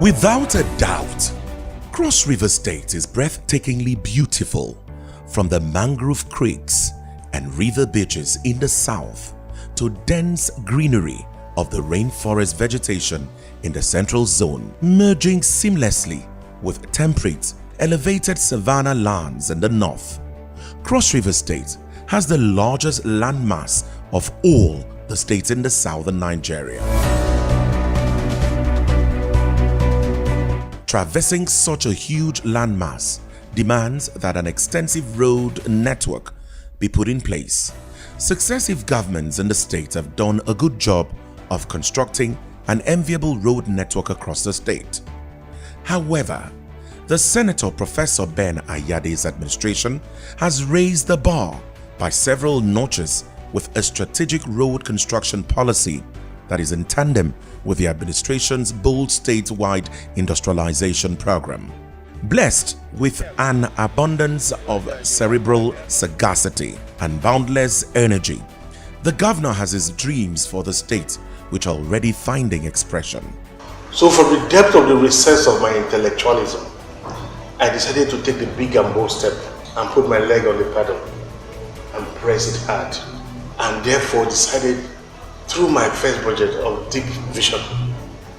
Without a doubt, Cross River State is breathtakingly beautiful, from the mangrove creeks and river beaches in the south to dense greenery of the rainforest vegetation in the central zone, merging seamlessly with temperate, elevated savanna lands in the north. Cross River State has the largest landmass of all the states in the southern Nigeria. Traversing such a huge landmass demands that an extensive road network be put in place. Successive governments in the state have done a good job of constructing an enviable road network across the state. However, the Senator Professor Ben Ayade's administration has raised the bar by several notches with a strategic road construction policy that is in tandem with the administration's bold statewide industrialization program. Blessed with an abundance of cerebral sagacity and boundless energy, the governor has his dreams for the state which are already finding expression. So from the depth of the recess of my intellectualism, I decided to take the big and bold step and put my leg on the pedal and press it hard, and therefore decided through my first project of deep vision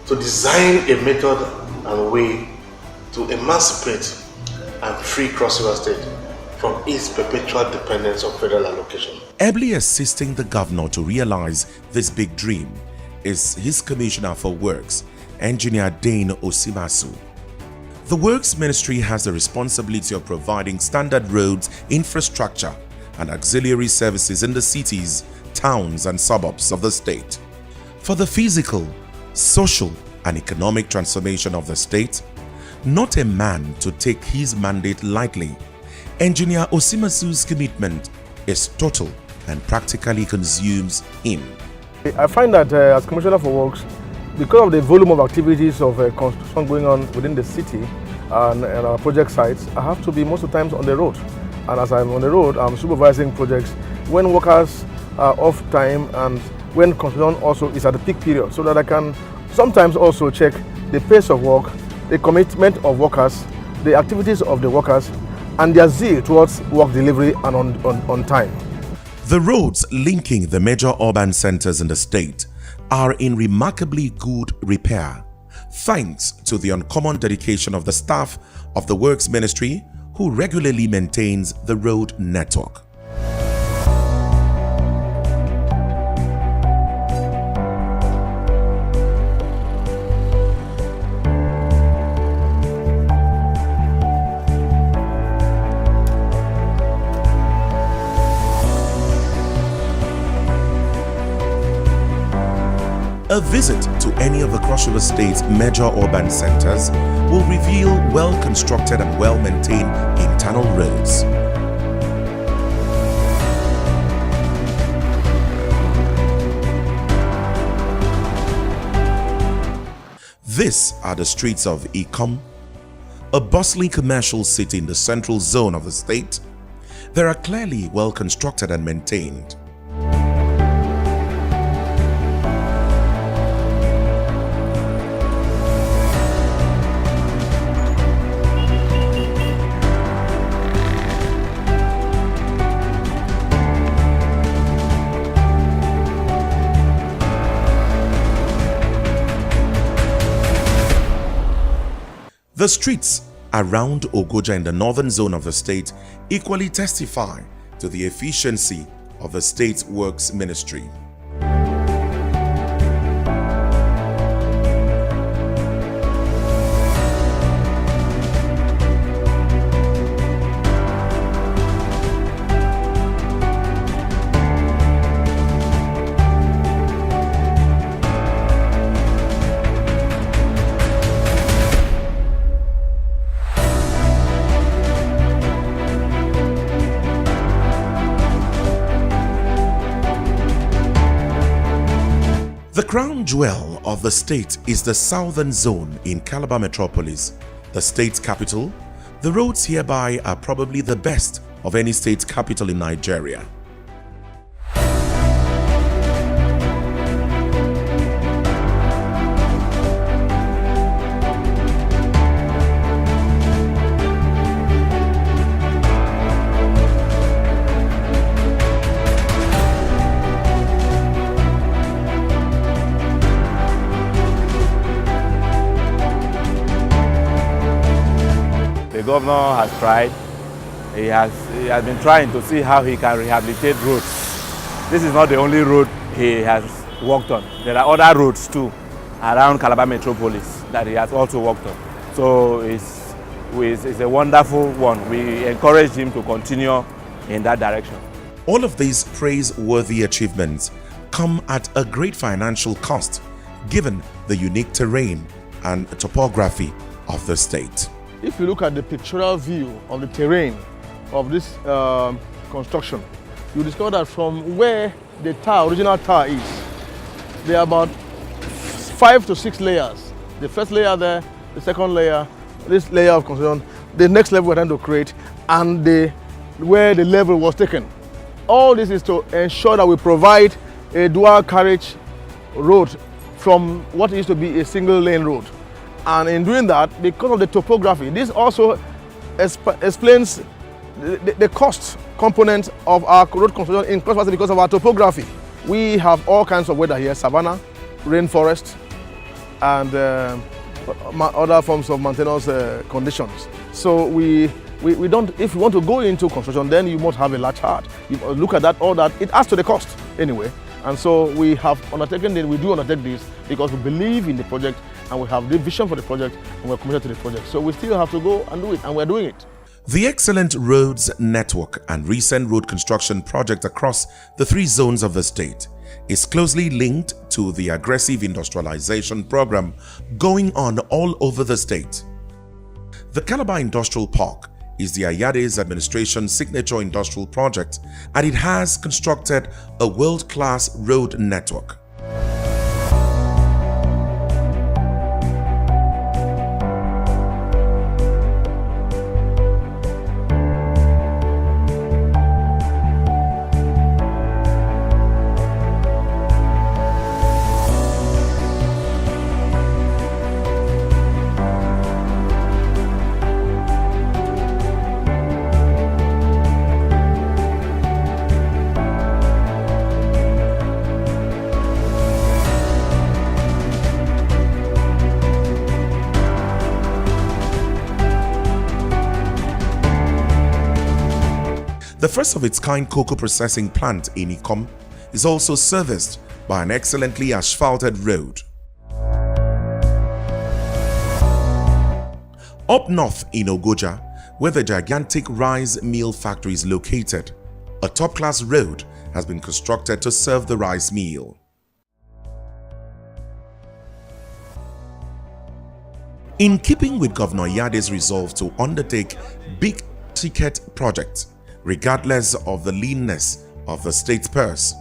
to design a method and way to emancipate and free Cross River State from its perpetual dependence on federal allocation. Ably assisting the governor to realize this big dream is his Commissioner for Works, Engineer Dane Osim-Asu. The Works Ministry has the responsibility of providing standard roads, infrastructure, and auxiliary services in the cities, towns, and suburbs of the state. For the physical, social, and economic transformation of the state, not a man to take his mandate lightly, Engineer Osim-Asu's commitment is total and practically consumes him. I find that as Commissioner for Works, because of the volume of activities of construction going on within the city and our project sites, I have to be most of the times on the road. And as I'm on the road, I'm supervising projects when workers are off time and when construction also is at the peak period, so that I can sometimes also check the pace of work, the commitment of workers, the activities of the workers, and their zeal towards work delivery and on time. The roads linking the major urban centers in the state are in remarkably good repair, thanks to the uncommon dedication of the staff of the Works Ministry, who regularly maintains the road network. A visit to any of the Cross River State's major urban centers will reveal well-constructed and well-maintained internal roads. These are the streets of Ikom, a bustling commercial city in the central zone of the state. They are clearly well-constructed and maintained. The streets around Ogoja in the northern zone of the state equally testify to the efficiency of the state's Works Ministry. The crown jewel of the state is the southern zone in Calabar Metropolis, the state's capital. The roads hereby are probably the best of any state capital in Nigeria. The governor has tried. He has been trying to see how he can rehabilitate roads. This is not the only road he has worked on. There are other roads too around Calabar Metropolis that he has also worked on. So it's a wonderful one. We encourage him to continue in that direction. All of these praiseworthy achievements come at a great financial cost, given the unique terrain and topography of the state. If you look at the pictorial view of the terrain of this construction, you discover that from where the original tower is, there are about 5 to 6 layers. The first layer there, the second layer, this layer of construction, the next level we're trying to create, and where the level was taken. All this is to ensure that we provide a dual carriage road from what used to be a single lane road. And in doing that, because of the topography, this also explains the cost component of our road construction in Cross because of our topography. We have all kinds of weather here: savanna, rainforest, and other forms of mountainous conditions. So we don't, if you want to go into construction, then you must have a large heart. You look at that, all that, it adds to the cost anyway. And so we have undertaken this, we do undertake this because we believe in the project and we have the vision for the project and we're committed to the project. So we still have to go and do it, and we're doing it. The excellent roads network and recent road construction projects across the 3 zones of the state is closely linked to the aggressive industrialization program going on all over the state. The Calabar Industrial Park is the Ayade's administration's signature industrial project, and it has constructed a world-class road network. The first of its kind cocoa processing plant in Ikom is also serviced by an excellently asphalted road. Up north in Ogoja, where the gigantic rice mill factory is located, a top-class road has been constructed to serve the rice mill. In keeping with Governor Ayade's resolve to undertake big-ticket projects, regardless of the leanness of the state's purse,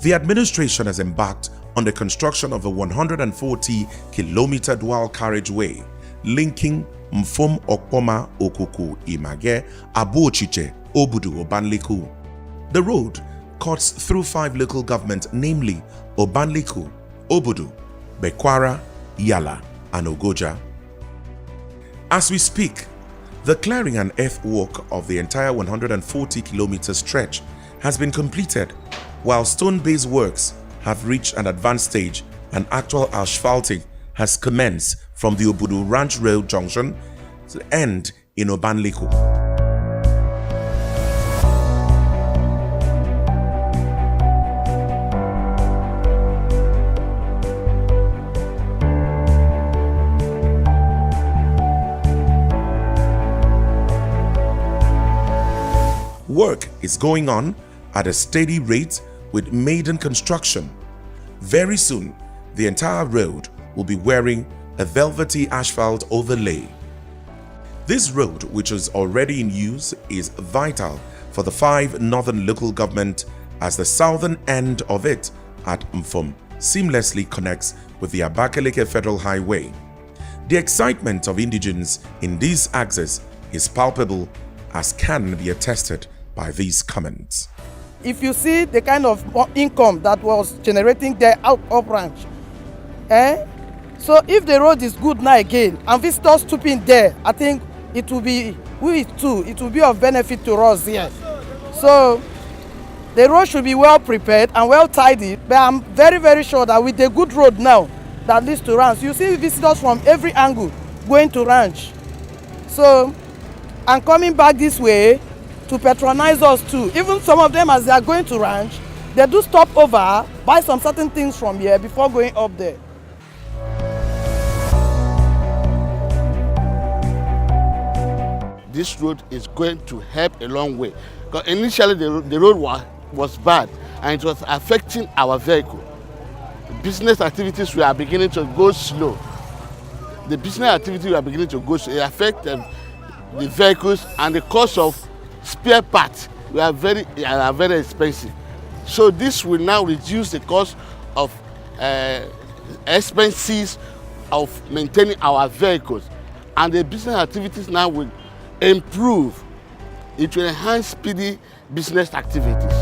the administration has embarked on the construction of a 140-kilometer dual carriageway linking Mfom Okpoma Okuku Image Abuochiche Obudu Obanliku. The road cuts through 5 local governments, namely Obanliku, Obudu, Bekwara, Yala, and Ogoja. As we speak, the clearing and earthwork of the entire 140-kilometer stretch has been completed, while stone-based works have reached an advanced stage and actual asphalting has commenced from the Obudu Ranch Road junction to the end in Obanliku. Work is going on at a steady rate with maiden construction. Very soon, the entire road will be wearing a velvety asphalt overlay. This road, which is already in use, is vital for the 5 northern local governments, as the southern end of it at Mfom seamlessly connects with the Abakaliki Federal Highway. The excitement of indigents in this axis is palpable, as can be attested by these comments. If you see the kind of income that was generating there out of ranch, so if the road is good now again and visitors stooping there, I think it will be, it will be of benefit to us here. So the road should be well prepared and well tidied, but I'm very, very sure that with a good road now that leads to ranch, you see visitors from every angle going to ranch. So and coming back this way to patronize us too. Even some of them, as they are going to ranch, they do stop over, buy some certain things from here before going up there. This road is going to help a long way. Because initially the road was bad and it was affecting our vehicle. Business activities were beginning to go slow. The business activities were beginning to go slow. It affected the vehicles, and the cost of spare parts are very expensive. So this will now reduce the cost of expenses of maintaining our vehicles, and the business activities now will improve. It will enhance speedy business activities.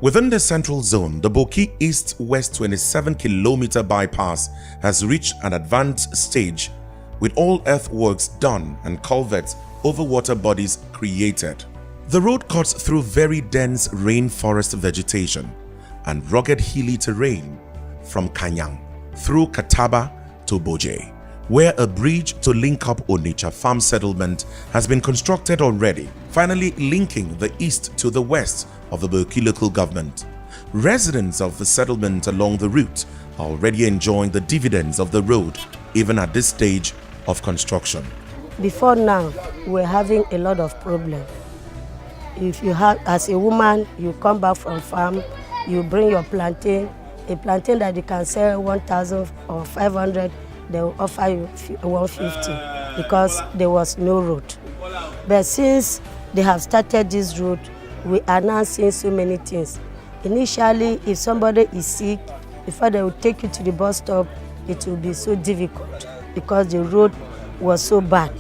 Within the central zone, the Boki East-West 27-kilometer bypass has reached an advanced stage, with all earthworks done and culverts over water bodies created. The road cuts through very dense rainforest vegetation and rugged hilly terrain from Kanyang through Kataba to Boje, where a bridge to link up Onitsha farm settlement has been constructed already, finally linking the east to the west of the Boki local government. Residents of the settlement along the route are already enjoying the dividends of the road, even at this stage of construction. Before now, we're having a lot of problems. If you have, as a woman, you come back from farm, you bring your plantain, a plantain that you can sell 1,000 or 500, they will offer you 150 because there was no road. But since they have started this road, we are now seeing so many things. Initially, if somebody is sick, before they will take you to the bus stop, it will be so difficult because the road was so bad.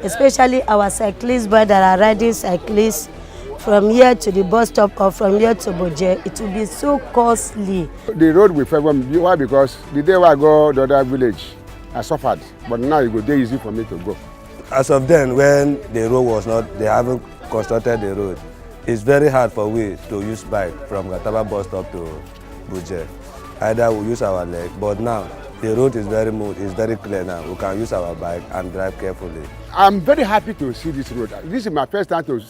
Especially our cyclists, boys that are riding cyclists from here to the bus stop or from here to Boje, it will be so costly. The road will favor me. Why? Because the day I go to the other village, I suffered. But now it will be easy for me to go. As of then, when the road was not, they haven't constructed the road, it's very hard for we to use bike from Kataba bus stop to Boje. Either we use our leg, but now the road is very smooth, it's very clear now. We can use our bike and drive carefully. I'm very happy to see this road. This is my first time to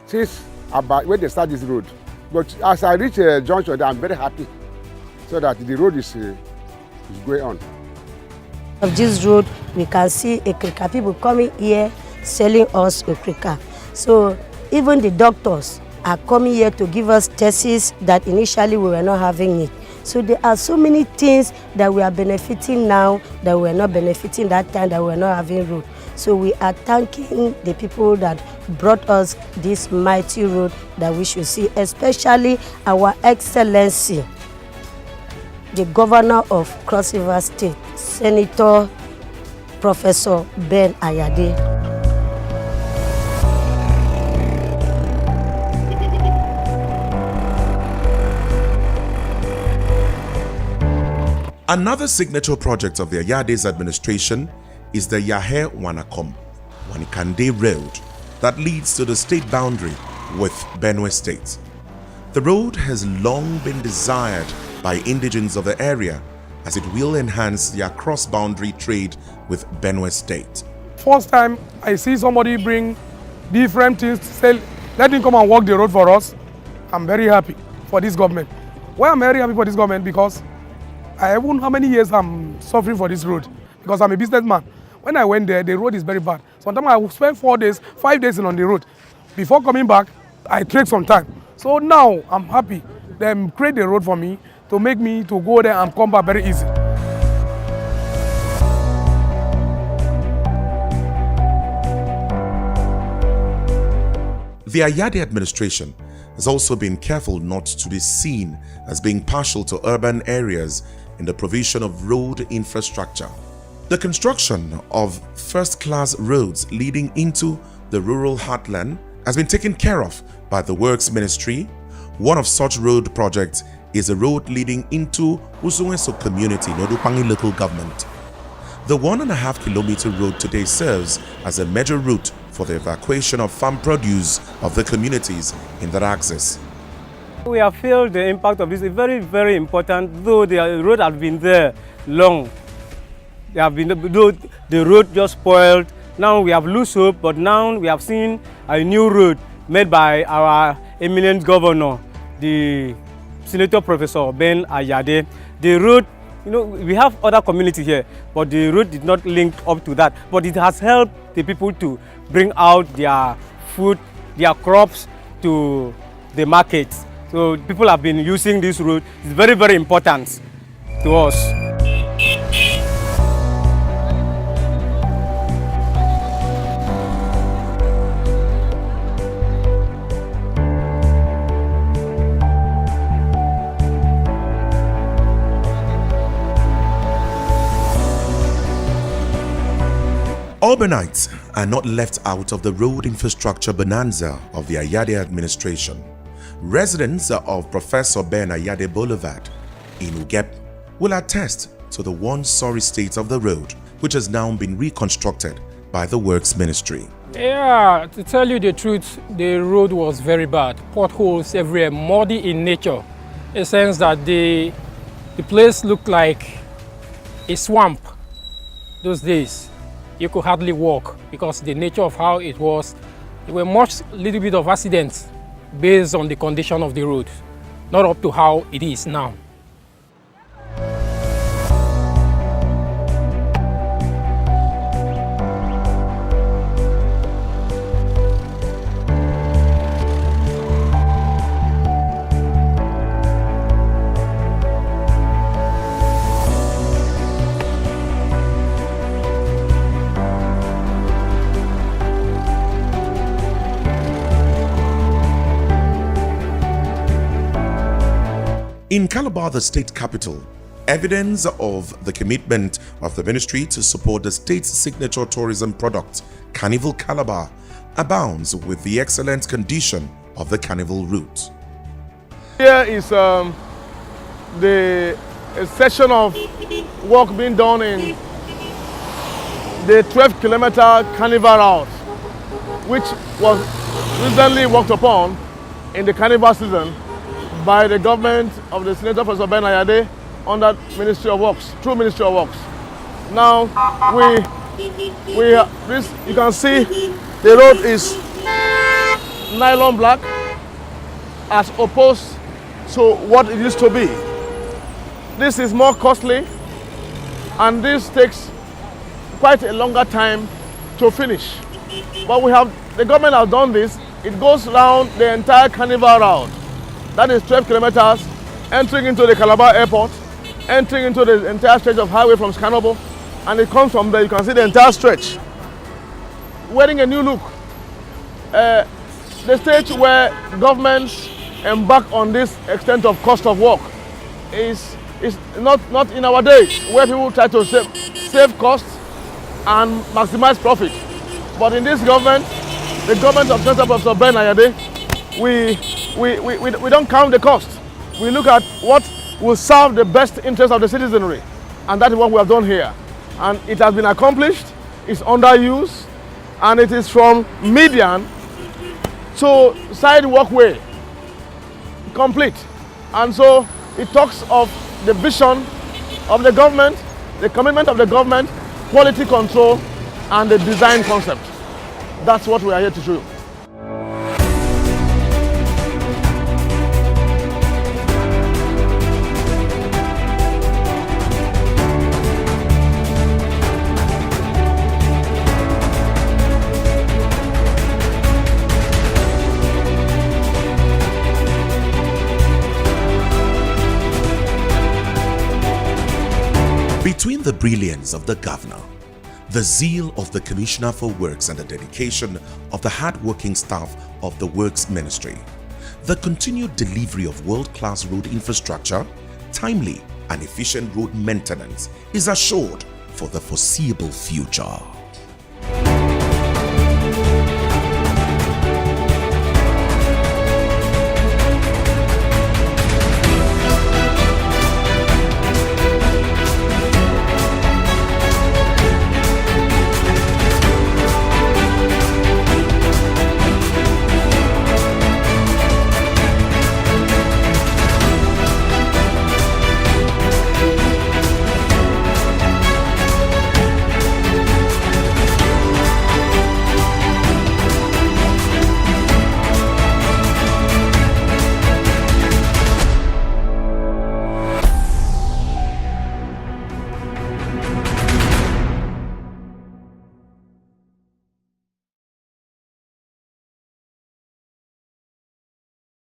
see about when they start this road. But as I reach a junction, I'm very happy so that the road is going on. Of this road, we can see Okrika people coming here selling us Okrika. So even the doctors are coming here to give us tests that initially we were not having it. So there are so many things that we are benefiting now that we were not benefiting that time, that we were not having road. So we are thanking the people that brought us this mighty road that we should see, especially our Excellency, the Governor of Cross River State, Senator Professor Ben Ayade. Another signature project of the Ayade's administration is the Yahe-Wanakom-Wanikande Road that leads to the state boundary with Benue State. The road has long been desired by indigents of the area as it will enhance their cross-boundary trade with Benue State. First time I see somebody bring different things to sell, let him come and walk the road for us. I'm very happy for this government. Why I'm very happy for this government? Because I don't know how many years I'm suffering for this road because I'm a businessman. When I went there, the road is very bad. Sometimes I will spend 4 days, 5 days on the road. Before coming back, I take some time. So now I'm happy. They create the road for me to make me to go there and come back very easy. The Ayade administration has also been careful not to be seen as being partial to urban areas in the provision of road infrastructure. The construction of first-class roads leading into the rural heartland has been taken care of by the Works Ministry. One of such road projects is a road leading into Osim-Asu community, Nodupangi local government. The 1.5 kilometer road today serves as a major route for the evacuation of farm produce of the communities in that axis. We have felt the impact of this is very, very important. Though the road has been there, long. They have been, the road just spoiled. Now we have loose hope, but now we have seen a new road made by our eminent governor, the Senator Professor Ben Ayade. The road, we have other communities here, but the road did not link up to that. But it has helped the people to bring out their food, their crops to the markets. So people have been using this road. It's very, very important to us. Urbanites are not left out of the road infrastructure bonanza of the Ayade administration. Residents of Professor Ben Ayade Boulevard in Ugep will attest to the once sorry state of the road, which has now been reconstructed by the Works Ministry. Yeah, to tell you the truth, the road was very bad. Potholes everywhere, muddy in nature. In a sense that the place looked like a swamp those days. You could hardly walk because the nature of how it was, there were little bit of accidents based on the condition of the road, not up to how it is now. In Calabar, the state capital, evidence of the commitment of the ministry to support the state's signature tourism product, Carnival Calabar, abounds with the excellent condition of the carnival route. Here is a section of work being done in the 12-kilometer carnival route, which was recently worked upon in the carnival season by the government of the Senator Professor Ben Ayade under Ministry of Works, through Ministry of Works. Now, you can see the road is nylon black as opposed to what it used to be. This is more costly and this takes quite a longer time to finish. But the government has done this. It goes around the entire carnival route. That is 12 kilometers, entering into the Calabar airport, entering into the entire stretch of highway from Scanobo, and it comes from there. You can see the entire stretch. Wearing a new look. The stage where governments embark on this extent of cost of work is not in our days, where people try to save costs and maximize profit. But in this government, the government of Senator Professor Ben Ayade, we don't count the cost. We look at what will serve the best interest of the citizenry. And that is what we have done here. And it has been accomplished, it's under use, and it is from median to side walkway, complete. And so it talks of the vision of the government, the commitment of the government, quality control, and the design concept. That's what we are here to show you. Between the brilliance of the governor, the zeal of the Commissioner for Works and the dedication of the hard-working staff of the Works Ministry, the continued delivery of world-class road infrastructure, timely and efficient road maintenance is assured for the foreseeable future.